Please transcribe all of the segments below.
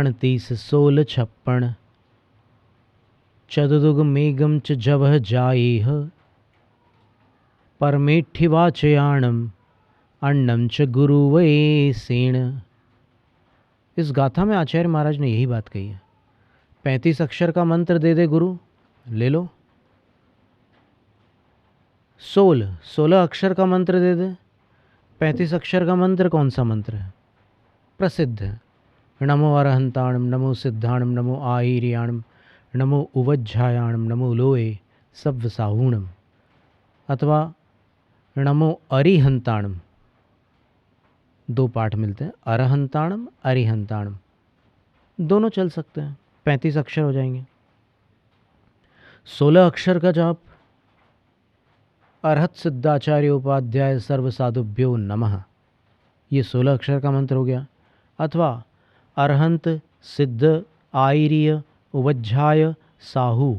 32 16 56 चतुदुग मेघम च जवह जायेह परमेठिवाचयाणम अन्नम च गुरुवये सेण। इस गाथा में आचार्य महाराज ने यही बात कही है। 35 अक्षर का मंत्र दे दे गुरु, ले लो। 16 अक्षर का मंत्र दे दे। 35 अक्षर का मंत्र कौन सा मंत्र है? प्रसिद्ध है। नमो अरहंताणम, नमो सिद्धाणम, नमो आईरियाणम, नमो उवज्झायाणम, नमो लोए सव्वसाहूणम, अथवा नमो अरिहंताणम। 2 पाठ मिलते हैं, अरहंताणम अरिहंताणम, दोनों चल सकते हैं, 35 अक्षर हो जाएंगे। 16 अक्षर का जाप, अरहत सिद्धाचार्य उपाध्याय सर्व साधुभ्यो नमः, ये 16 अक्षर का मंत्र हो गया। अथवा अरहंत सिद्ध आईर्य उवज्झाय साहू,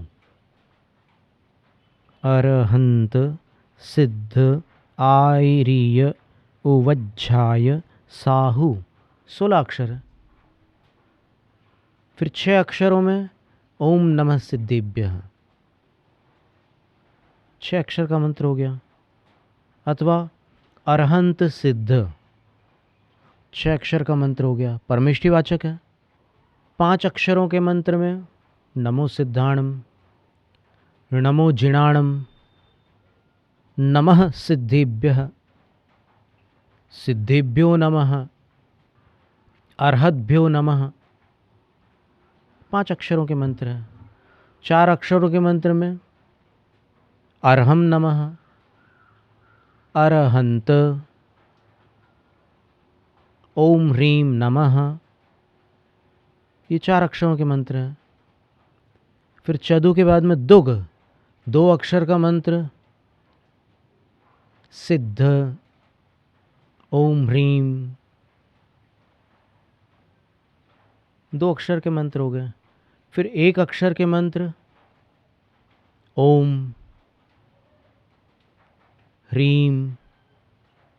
अरहंत सिद्ध आईर्य उवज्झाय साहू, 16 अक्षर है। फिर 6 अक्षरों में ओम नमः सिद्धेभ्यः, 6 अक्षर का मंत्र हो गया। अथवा अरहंत सिद्ध, 6 अक्षर का मंत्र हो गया, परमेष्ठिवाचक है। 5 अक्षरों के मंत्र में नमो सिद्धाणम, नमो जिणाणम, नमः सिद्धेभ्यः, सिद्धेभ्यो नमः, अर्हद्भ्यो नमः, 5 अक्षरों के मंत्र हैं। 4 अक्षरों के मंत्र में अर्हम नमः, अरहंत, ओम ह्रीम नमः, ये 4 अक्षरों के मंत्र हैं। फिर चदु के बाद में दुग, 2 अक्षर का मंत्र, सिद्ध, ओम ह्रीम, 2 अक्षर के मंत्र हो गए। फिर 1 अक्षर के मंत्र ओम, ह्रीम,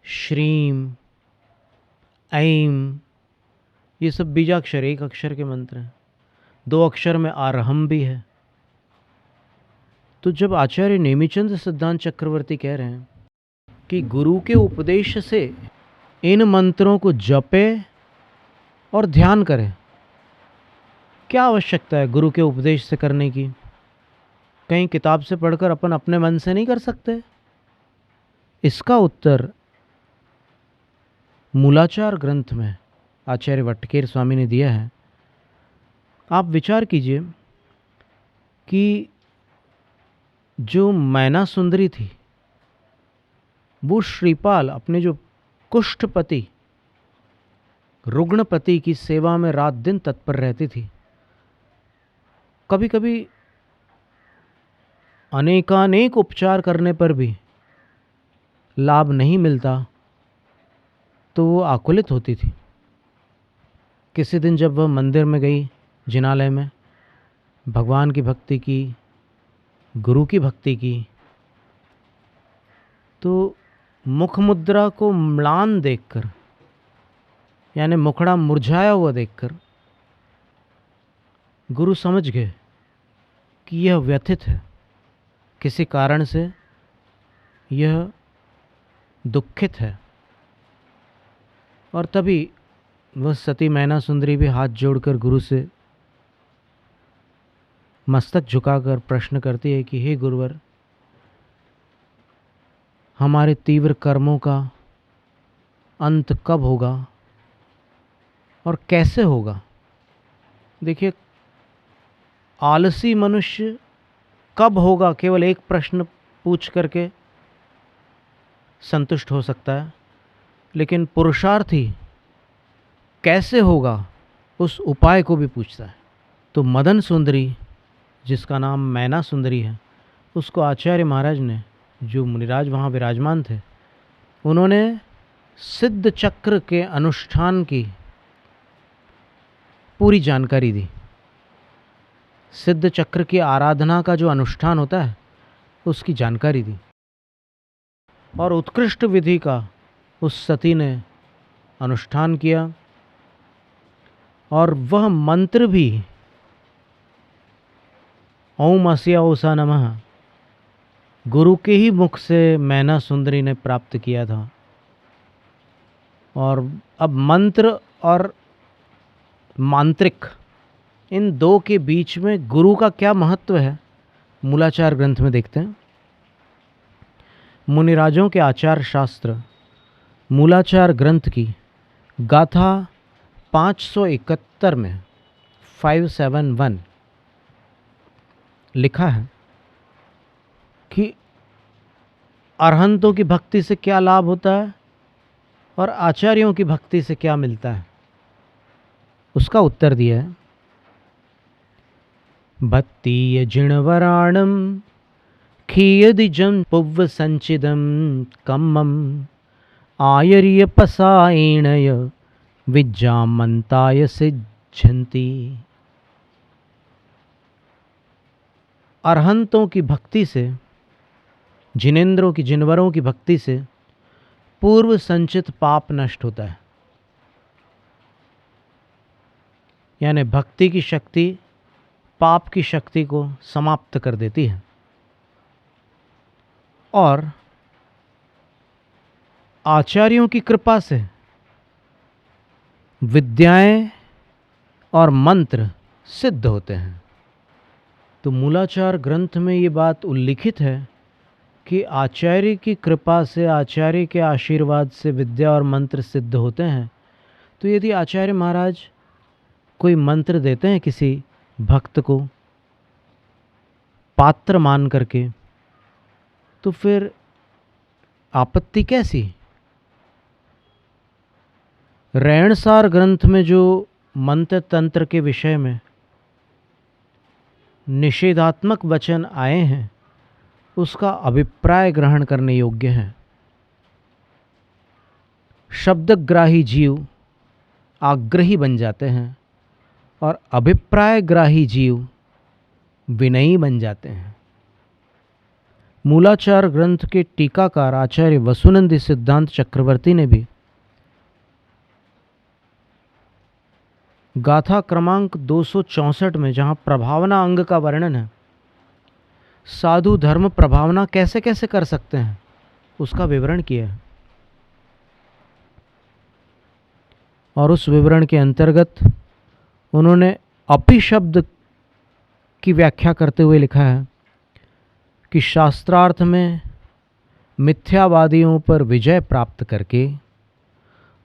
श्रीम, ऐम, ये सब बीजाक्षर 1 अक्षर के मंत्र हैं। 2 अक्षर में आरहम भी है। तो जब आचार्य नेमिचंद सिद्धांत चक्रवर्ती कह रहे हैं कि गुरु के उपदेश से इन मंत्रों को जपे और ध्यान करें, क्या आवश्यकता है गुरु के उपदेश से करने की? कहीं किताब से पढ़कर अपन अपने मन से नहीं कर सकते? इसका उत्तर मूलाचार ग्रंथ में आचार्य वटकेर स्वामी ने दिया है। आप विचार कीजिए कि जो मैना सुंदरी थी, वो श्रीपाल अपने जो कुष्ठपति रुग्णपति की सेवा में रात दिन तत्पर रहती थी। कभी कभी अनेकानेक उपचार करने पर भी लाभ नहीं मिलता तो वो आकुलित होती थी। किसी दिन जब वह मंदिर में गई, जिनालय में, भगवान की भक्ति की, गुरु की भक्ति की, तो मुख मुद्रा को म्लान देखकर, यानी मुखड़ा मुरझाया हुआ देखकर गुरु समझ गए कि यह व्यथित है, किसी कारण से यह दुखित है। और तभी वह सती मैना सुंदरी भी हाथ जोड़कर गुरु से मस्तक झुकाकर प्रश्न करती है कि हे गुरुवर, हमारे तीव्र कर्मों का अंत कब होगा और कैसे होगा? देखिए, आलसी मनुष्य कब होगा केवल एक प्रश्न पूछ करके संतुष्ट हो सकता है, लेकिन पुरुषार्थी कैसे होगा उस उपाय को भी पूछता है। तो मदन सुंदरी, जिसका नाम मैना सुंदरी है, उसको आचार्य महाराज ने, जो मुनिराज वहाँ विराजमान थे, उन्होंने सिद्ध चक्र के अनुष्ठान की पूरी जानकारी दी। सिद्ध चक्र की आराधना का जो अनुष्ठान होता है उसकी जानकारी दी, और उत्कृष्ट विधि का उस सती ने अनुष्ठान किया और वह मंत्र भी ओम अस्या उषा नमः गुरु के ही मुख से मैना सुंदरी ने प्राप्त किया था। और अब मंत्र और मांत्रिक, इन दो के बीच में गुरु का क्या महत्व है, मूलाचार ग्रंथ में देखते हैं। मुनिराजों के आचार शास्त्र मूलाचार ग्रंथ की गाथा 571 में 571 लिखा है कि अरहंतों की भक्ति से क्या लाभ होता है और आचार्यों की भक्ति से क्या मिलता है। उसका उत्तर दिया है, भक्ति जिणवराणम खीयदिजं पुव्व संचिदम कम्मम आयर्य पसायणय विज्जामंताय सिद्धंती। अरहंतों की भक्ति से, जिनेंद्रों की, जिनवरों की भक्ति से पूर्व संचित पाप नष्ट होता है। यानी भक्ति की शक्ति पाप की शक्ति को समाप्त कर देती है। और आचार्यों की कृपा से विद्याएं और मंत्र सिद्ध होते हैं। तो मूलाचार ग्रंथ में ये बात उल्लिखित है कि आचार्य की कृपा से, आचार्य के आशीर्वाद से विद्या और मंत्र सिद्ध होते हैं। तो यदि आचार्य महाराज कोई मंत्र देते हैं किसी भक्त को पात्र मान करके, तो फिर आपत्ति कैसी। रैणसार ग्रंथ में जो मंत्र तंत्र के विषय में निषेधात्मक वचन आए हैं, उसका अभिप्राय ग्रहण करने योग्य है। शब्दग्राही जीव आग्रही बन जाते हैं और अभिप्राय ग्राही जीव विनयी बन जाते हैं। मूलाचार ग्रंथ के टीकाकार आचार्य वसुनंदी सिद्धांत चक्रवर्ती ने भी गाथा क्रमांक 264 में, जहाँ प्रभावना अंग का वर्णन है, साधु धर्म प्रभावना कैसे कैसे कर सकते हैं, उसका विवरण किया है। और उस विवरण के अंतर्गत उन्होंने अपि शब्द की व्याख्या करते हुए लिखा है कि शास्त्रार्थ में मिथ्यावादियों पर विजय प्राप्त करके,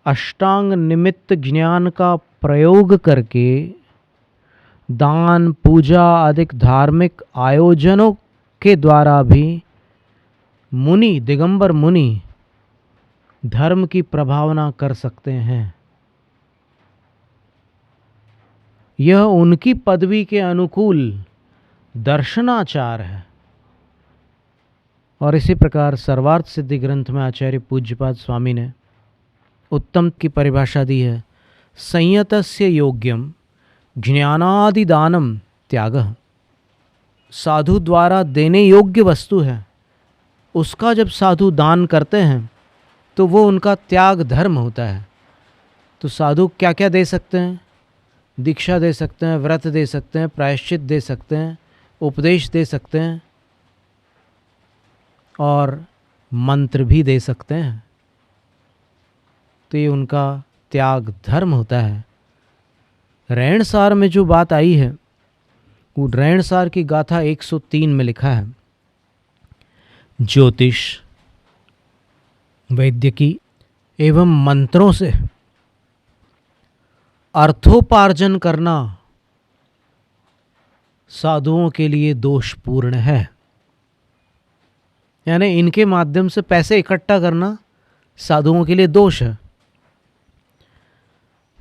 अष्टांग निमित्त ज्ञान का प्रयोग करके, दान पूजा आदि धार्मिक आयोजनों के द्वारा भी मुनि, दिगंबर मुनि धर्म की प्रभावना कर सकते हैं। यह उनकी पदवी के अनुकूल दर्शनाचार है। और इसी प्रकार सर्वार्थ सिद्धि ग्रंथ में आचार्य पूज्यपाद स्वामी ने उत्तम की परिभाषा दी है, संयतस्य योग्यम ज्ञानादिदानम त्यागः। साधु द्वारा देने योग्य वस्तु है, उसका जब साधु दान करते हैं तो वो उनका त्याग धर्म होता है। तो साधु क्या क्या दे सकते हैं? दीक्षा दे सकते हैं, व्रत दे सकते हैं, प्रायश्चित दे सकते हैं, उपदेश दे सकते हैं और मंत्र भी दे सकते हैं। तो ये उनका त्याग धर्म होता है। रैणसार में जो बात आई है, वो रैणसार की गाथा 103 में लिखा है, ज्योतिष, वैद्यकी एवं मंत्रों से अर्थोपार्जन करना साधुओं के लिए दोषपूर्ण है। यानी इनके माध्यम से पैसे इकट्ठा करना साधुओं के लिए दोष है।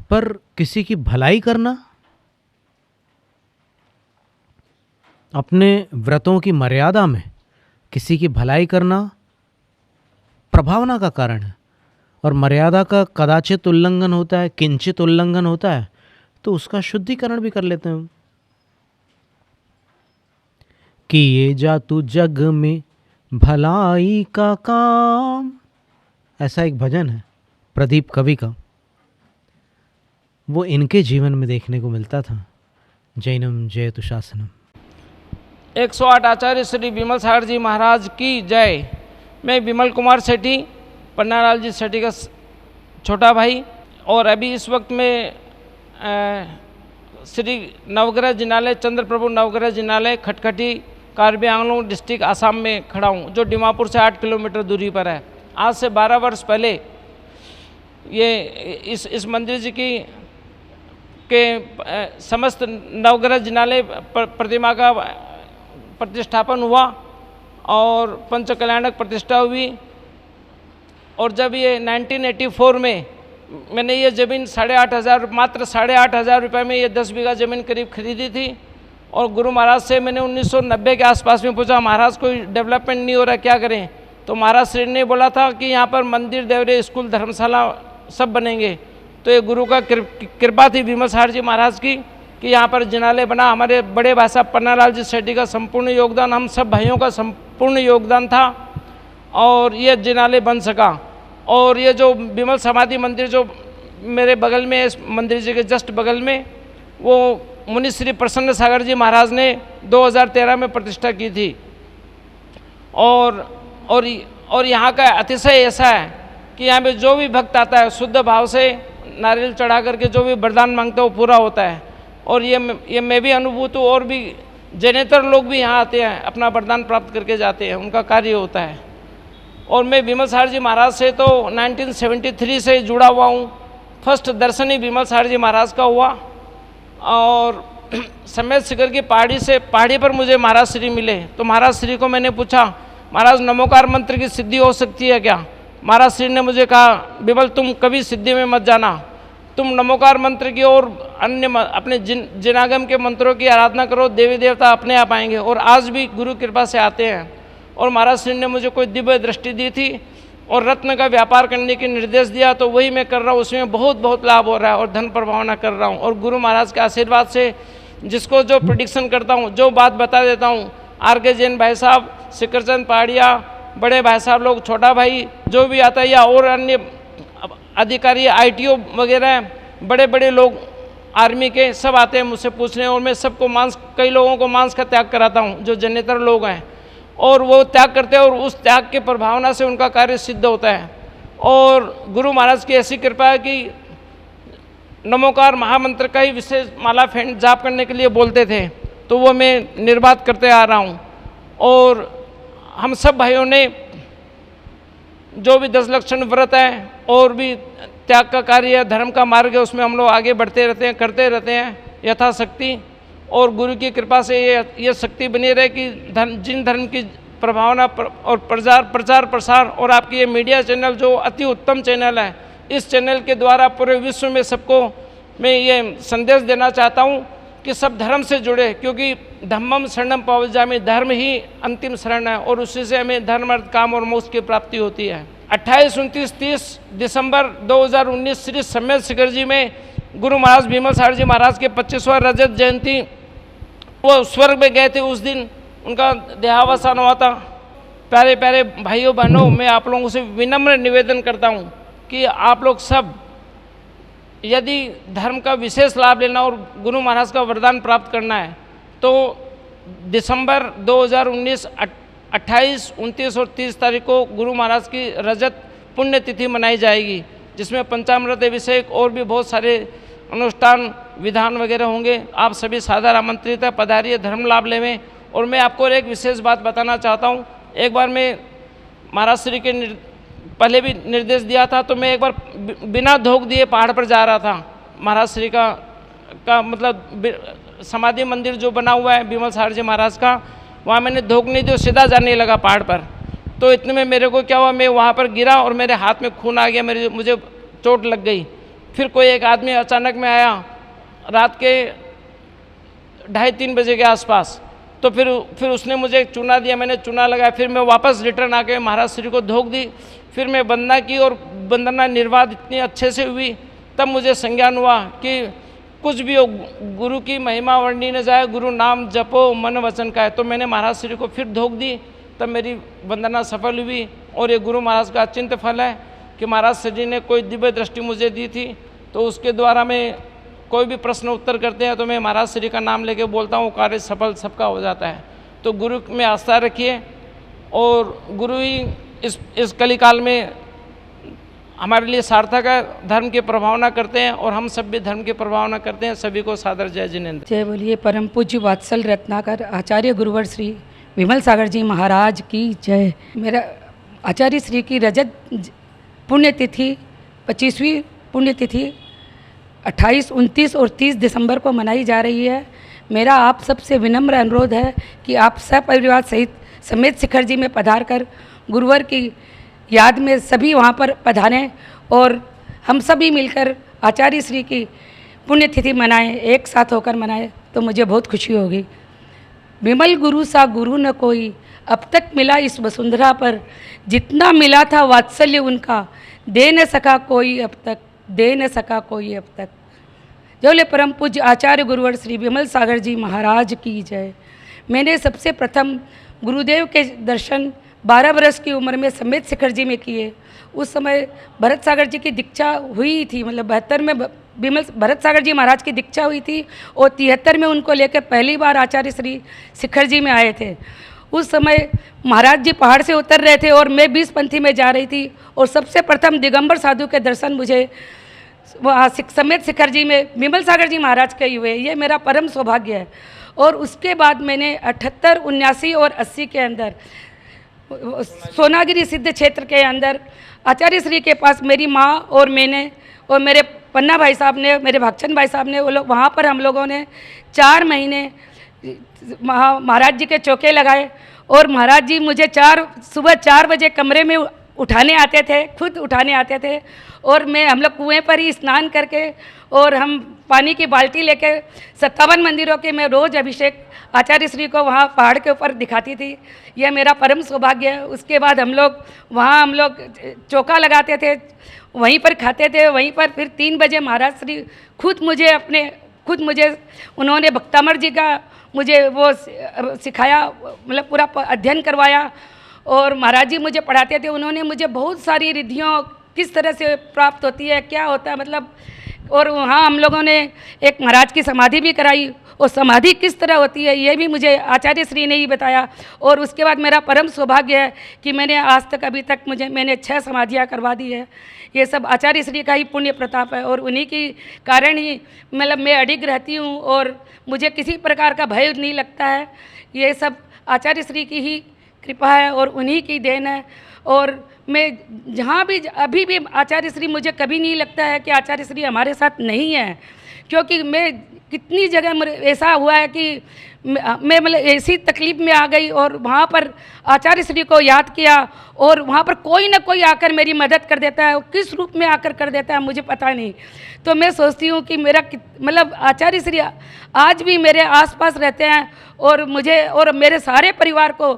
पर किसी की भलाई करना, अपने व्रतों की मर्यादा में किसी की भलाई करना प्रभावना का कारण है। और मर्यादा का कदाचित उल्लंघन होता है, किंचित उल्लंघन होता है, तो उसका शुद्धिकरण भी कर लेते हैं। कि ये जा तू जग में भलाई का काम, ऐसा एक भजन है प्रदीप कवि का। वो इनके जीवन में देखने को मिलता था। जैनम जयतु शासनम। 108 आचार्य श्री विमल सागर जी महाराज की जय। मैं विमल कुमार सेठी, पन्नालाल जी सेठी का छोटा भाई, और अभी इस वक्त में श्री नवग्रह जिनालय, चंद्र प्रभु नवग्रह जिनालय, खटखटी, कार्बी आंगलोंग डिस्ट्रिक्ट, आसाम में खड़ा हूँ, जो दीमापुर से 8 किलोमीटर दूरी पर है। आज से 12 वर्ष पहले ये इस मंदिर जी की के समस्त नवग्रह जिनालय प्रतिमा का प्रतिष्ठापन हुआ और पंच कल्याणक प्रतिष्ठा हुई। और जब ये 1984 में मैंने ये ज़मीन मात्र 8,500 रुपये में ये 10 बीघा ज़मीन करीब खरीदी थी। और गुरु महाराज से मैंने 1990 के आसपास में पूछा, महाराज कोई डेवलपमेंट नहीं हो रहा, क्या करें? तो महाराज श्री ने बोला था कि यहाँ पर मंदिर, देवरे, स्कूल, धर्मशाला सब बनेंगे। तो ये गुरु का कृपा थी विमल सागर जी महाराज की कि यहाँ पर जिनालय बना। हमारे बड़े भाई साहब पन्नालाल जी सेठी का संपूर्ण योगदान, हम सब भाइयों का संपूर्ण योगदान था और ये जिनालय बन सका। और ये जो विमल समाधि मंदिर जो मेरे बगल में, इस मंदिर जी के जस्ट बगल में, वो मुनि श्री प्रसन्न सागर जी महाराज ने 2013 में प्रतिष्ठा की थी। और यहाँ का अतिशय ऐसा है कि यहाँ पे जो भी भक्त आता है शुद्ध भाव से नारियल चढ़ा करके जो भी वरदान मांगता है वो पूरा होता है। और ये मैं भी अनुभूत हूँ, और भी जैनेतर लोग भी यहाँ आते हैं, अपना वरदान प्राप्त करके जाते हैं, उनका कार्य होता है। और मैं विमल सागर जी महाराज से तो 1973 से जुड़ा हुआ हूँ। फर्स्ट दर्शन ही विमल सागर जी महाराज का हुआ। और समेत शिखर की पहाड़ी पर मुझे महाराज श्री मिले। तो महाराज श्री को मैंने पूछा, महाराज नमोकार मंत्र की सिद्धि हो सकती है क्या? महाराज श्री ने मुझे कहा, विमल तुम कभी सिद्धि में मत जाना, तुम नमोकार मंत्र की और अन्य अपने जिनागम के मंत्रों की आराधना करो, देवी देवता अपने आप आएंगे। और आज भी गुरु कृपा से आते हैं। और महाराज श्री ने मुझे कोई दिव्य दृष्टि दी थी और रत्न का व्यापार करने की निर्देश दिया, तो वही मैं कर रहा हूँ। उसमें बहुत लाभ हो रहा है और धन प्रभावना कर रहा हूँ। और गुरु महाराज के आशीर्वाद से जिसको जो प्रेडिक्शन करता हूँ, जो बात बता देता हूँ, R.K. जैन भाई साहब, शिखरचंद पहाड़िया, बड़े भाई साहब लोग, छोटा भाई जो भी आता है, या और अन्य अधिकारी, ITO वगैरह, बड़े लोग आर्मी के सब आते हैं मुझसे पूछने। और मैं सबको कई लोगों को मांस का त्याग कराता हूँ जो जनेतर लोग हैं, और वो त्याग करते हैं और उस त्याग के प्रभावना से उनका कार्य सिद्ध होता है। और गुरु महाराज की ऐसी कृपा है कि नमोकार महामंत्र का ही विशेष माला फेंट जाप करने के लिए बोलते थे, तो वो मैं निर्बाध करते आ रहा हूँ। और हम सब भाइयों ने जो भी 10 लक्षण व्रत है और भी त्याग का कार्य है, धर्म का मार्ग है, उसमें हम लोग आगे बढ़ते रहते हैं, करते रहते हैं यथाशक्ति। और गुरु की कृपा से ये शक्ति बनी रहे कि जिन धर्म की प्रभावना और प्रचार प्रसार, और आपकी ये मीडिया चैनल जो अति उत्तम चैनल है, इस चैनल के द्वारा पूरे विश्व में सबको मैं ये संदेश देना चाहता हूँ कि सब धर्म से जुड़े, क्योंकि धम्मम शरणम पवज्जामि, धर्म ही अंतिम शरण है और उसी से हमें धर्म, अर्थ, काम और मोक्ष की प्राप्ति होती है। 28, 29, 30 दिसंबर 2019 श्री समेत शिखर जी में गुरु महाराज विमल सागर जी महाराज के 25वां रजत जयंती, वो स्वर्ग में गए थे, उस दिन उनका देहावसान हुआ था। प्यारे प्यारे भाइयों बहनों, मैं आप लोगों से विनम्र निवेदन करता हूँ कि आप लोग सब यदि धर्म का विशेष लाभ लेना और गुरु महाराज का वरदान प्राप्त करना है, तो दिसंबर 2019 28, 29 और 30 तारीख को गुरु महाराज की रजत पुण्यतिथि मनाई जाएगी, जिसमें पंचामृत अभिषेक और भी बहुत सारे अनुष्ठान विधान वगैरह होंगे। आप सभी सादर आमंत्रित है, पधारिए, धर्म लाभ लेवें। और मैं आपको एक विशेष बात बताना चाहता हूँ। एक बार मैं महाराज श्री के पहले भी निर्देश दिया था, तो मैं एक बार बिना धोख दिए पहाड़ पर जा रहा था। महाराज श्री का मतलब समाधि मंदिर जो बना हुआ है विमल सागर जी महाराज का, वहाँ मैंने धोख नहीं दिया, सीधा जाने लगा पहाड़ पर। तो इतने में मेरे को क्या हुआ, मैं वहाँ पर गिरा और मेरे हाथ में खून आ गया, मुझे चोट लग गई। फिर कोई एक आदमी अचानक में आया रात के 2:30-3 बजे के आसपास, तो फिर उसने मुझे चूना दिया, मैंने चूना लगाया। फिर मैं वापस रिटर्न आके महाराज श्री को धोख दी। फिर मैं वंदना की और वंदना निर्वाद इतनी अच्छे से हुई, तब मुझे संज्ञान हुआ कि कुछ भी हो, गुरु की महिमा वर्णी न जाए, गुरु नाम जपो मन वचन का है। तो मैंने महाराज श्री को फिर धोख दी, तब मेरी वंदना सफल हुई। और ये गुरु महाराज का अचिंत्य फल है कि महाराज श्री ने कोई दिव्य दृष्टि मुझे दी थी, तो उसके द्वारा मैं कोई भी प्रश्न उत्तर करते हैं तो मैं महाराज श्री का नाम लेके बोलता हूँ, कार्य सफल सबका हो जाता है। तो गुरु में आस्था रखिए और गुरु ही इस कलिकाल में हमारे लिए सार्थक है, धर्म की प्रभावना करते हैं और हम सब भी धर्म की प्रभावना करते हैं। सभी को सादर जय जिनेंद्र। जय बोलिए परम पूज्य वात्सल रत्नाकर आचार्य गुरुवर श्री विमल सागर जी महाराज की जय। मेरा आचार्य श्री की रजत पुण्यतिथि 25वीं पुण्यतिथि 28, 29 और 30 दिसंबर को मनाई जा रही है। मेरा आप सबसे विनम्र अनुरोध है कि आप सपरिवार सहित समेत शिखर जी में पधार कर गुरुवर की याद में सभी वहाँ पर पधारें और हम सभी मिलकर आचार्य श्री की पुण्यतिथि मनाएं, एक साथ होकर मनाएं तो मुझे बहुत खुशी होगी। विमल गुरु सा गुरु न कोई, अब तक मिला इस वसुंधरा पर, जितना मिला था वात्सल्य उनका, दे न सका कोई अब तक, दे न सका कोई अब तक। जो ले परम पूज्य आचार्य गुरुवर श्री विमल सागर जी महाराज की जय। मैंने सबसे प्रथम गुरुदेव के दर्शन 12 वर्ष की उम्र में समेत शिखर जी में किए। उस समय भरत सागर जी की दीक्षा हुई थी, मतलब 72 में विमल भरत सागर जी महाराज की दीक्षा हुई थी और 73 में उनको लेकर पहली बार आचार्य श्री शिखर जी में आए थे। उस समय महाराज जी पहाड़ से उतर रहे थे और मैं 20 पंथी में जा रही थी और सबसे प्रथम दिगंबर साधु के दर्शन मुझे वहाँ समेत शिखर जी में विमल सागर जी महाराज के हुए। ये मेरा परम सौभाग्य है। और उसके बाद मैंने 78, 79 और 80 के अंदर सोनागिरी सिद्ध क्षेत्र के अंदर आचार्य श्री के पास मेरी माँ और मैंने और मेरे पन्ना भाई साहब ने, मेरे भागचंद भाई साहब ने, वो लोग वहाँ पर हम लोगों ने 4 महीने महाराज जी के चौके लगाए। और महाराज जी मुझे सुबह 4 बजे कमरे में उठाने आते थे, खुद उठाने आते थे और हम लोग कुएं पर ही स्नान करके और हम पानी की बाल्टी लेकर 57 मंदिरों के मैं रोज़ अभिषेक आचार्य श्री को वहाँ पहाड़ के ऊपर दिखाती थी। यह मेरा परम सौभाग्य है। उसके बाद हम लोग चौका लगाते थे, वहीं पर खाते थे, वहीं पर फिर 3 बजे महाराज श्री खुद मुझे उन्होंने भक्तामर जी का मुझे वो सिखाया, मतलब पूरा अध्ययन करवाया और महाराज जी मुझे पढ़ाते थे। उन्होंने मुझे बहुत सारी रिद्धियों किस तरह से प्राप्त होती है, क्या होता है, मतलब। और वहाँ हम लोगों ने एक महाराज की समाधि भी कराई और समाधि किस तरह होती है ये भी मुझे आचार्य श्री ने ही बताया। और उसके बाद मेरा परम सौभाग्य है कि मैंने आज तक अभी तक मैंने 6 समाधियाँ करवा दी है। ये सब आचार्य श्री का ही पुण्य प्रताप है और उन्हीं की कारण ही मतलब मैं अडिग रहती हूँ और मुझे किसी प्रकार का भय नहीं लगता है। ये सब आचार्य श्री की ही कृपा है और उन्हीं की देन है। और मैं जहाँ भी अभी भी आचार्य श्री, मुझे कभी नहीं लगता है कि आचार्य श्री हमारे साथ नहीं है, क्योंकि मैं कितनी जगह ऐसा हुआ है कि मैं मतलब ऐसी तकलीफ़ में आ गई और वहाँ पर आचार्य श्री को याद किया और वहाँ पर कोई ना कोई आकर मेरी मदद कर देता है। किस रूप में आकर कर देता है मुझे पता नहीं। तो मैं सोचती हूँ कि मेरा मतलब आचार्य श्री आज भी मेरे आसपास रहते हैं और मुझे और मेरे सारे परिवार को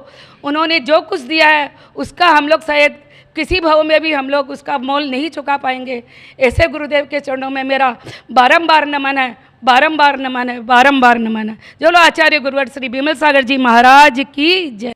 उन्होंने जो कुछ दिया है उसका हम लोग शायद किसी भाव में भी हम लोग उसका मोल नहीं चुका पाएंगे। ऐसे गुरुदेव के चरणों में मेरा बारंबार नमन है, बारंबार नमन है, बारंबार नमन है। चलो आचार्य गुरुवर श्री विमल सागर जी महाराज की जय।